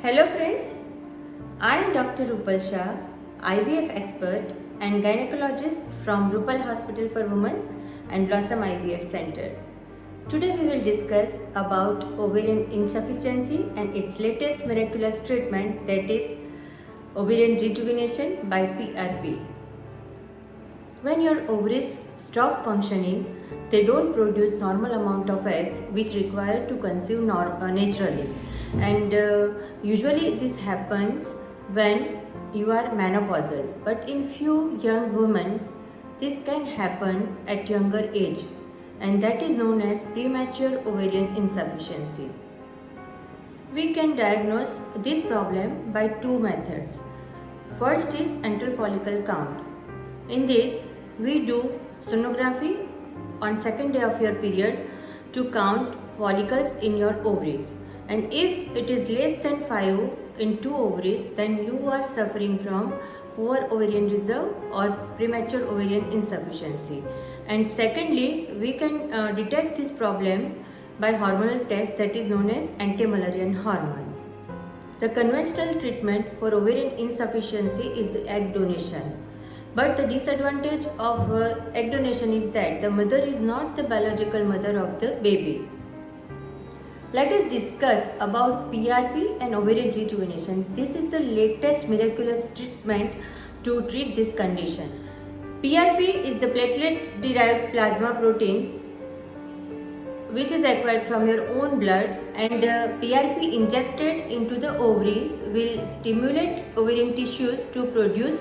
Hello friends, I am Dr. Rupal Shah, IVF expert and gynecologist from Rupal Hospital for Women and Blossom IVF Center. Today we will discuss about ovarian insufficiency and its latest miraculous treatment, that is ovarian rejuvenation by PRP. When your ovaries stop functioning, they don't produce normal amount of eggs which require to conceive naturally, and usually this happens when you are menopausal, but in few young women this can happen at younger age, and that is known as premature ovarian insufficiency. We can diagnose this problem by two methods. First is antral follicle count. In this, we do sonography on second day of your period to count follicles in your ovaries. And if it is less than 5 in 2 ovaries, then you are suffering from poor ovarian reserve or premature ovarian insufficiency. And secondly, we can detect this problem by hormonal test that is known as anti-Mullerian hormone. The conventional treatment for ovarian insufficiency is the egg donation. But the disadvantage of egg donation is that the mother is not the biological mother of the baby. Let us discuss about PRP and ovarian rejuvenation. This is the latest miraculous treatment to treat this condition. PRP is the platelet derived plasma protein which is acquired from your own blood, and PRP injected into the ovaries will stimulate ovarian tissues to produce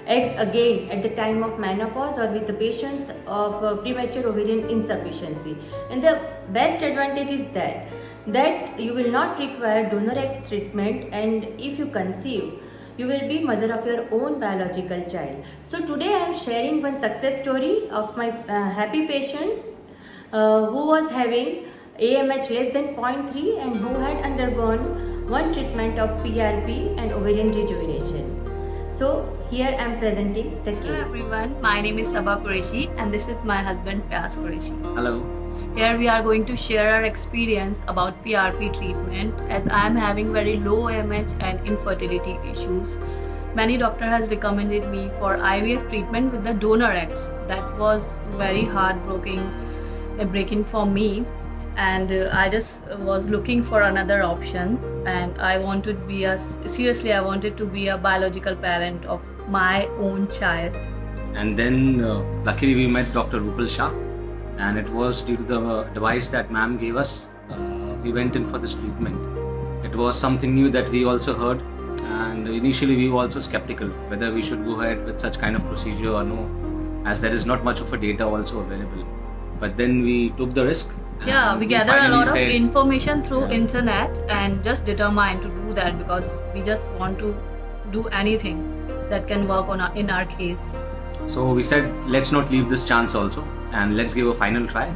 eggs again at the time of menopause or with the patients of premature ovarian insufficiency. And the best advantage is that you will not require donor egg treatment, and if you conceive, you will be mother of your own biological child. So today I am sharing one success story of my happy patient who was having AMH less than 0.3 and who had undergone one treatment of PRP and ovarian rejuvenation. So here I am presenting the case. Hello everyone, my name is Sabah Qureshi and this is my husband Pyas Qureshi. Hello. Here we are going to share our experience about PRP treatment, as I am having very low AMH and infertility issues. Many doctors has recommended me for IVF treatment with the donor eggs. That was very heartbreaking for me, and I just was looking for another option, and I wanted to be a biological parent of my own child. And then luckily we met Dr. Rupal Shah, and it was due to the device that ma'am gave us. We went in for this treatment. It was something new that we also heard, and initially we were also skeptical whether we should go ahead with such kind of procedure or no, as there is not much of a data also available. But then we took the risk. Yeah, we gathered a lot of said, information through internet and just determined to do that because we just want to do anything that can work in our case. So we said, let's not leave this chance also, and let's give a final try.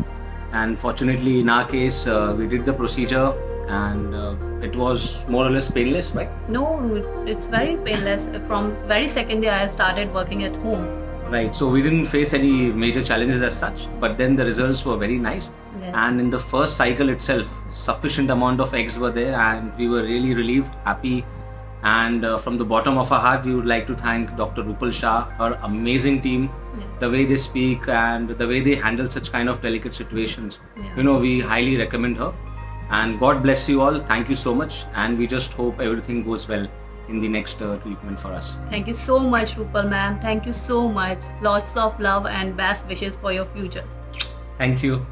And fortunately in our case, we did the procedure, and it was more or less painless, right? No, it's very painless. From very second day I started working at home. Right, so we didn't face any major challenges as such, but then the results were very nice. Yes. And in the first cycle itself, sufficient amount of eggs were there, and we were really relieved, happy. And from the bottom of our heart, we would like to thank Dr. Rupal Shah, her amazing team, Yes. the way they speak and the way they handle such kind of delicate situations. Yeah. We highly recommend her. And God bless you all. Thank you so much. And we just hope everything goes well in the next treatment for us. Thank you so much, Rupal ma'am. Thank you so much. Lots of love and best wishes for your future. Thank you.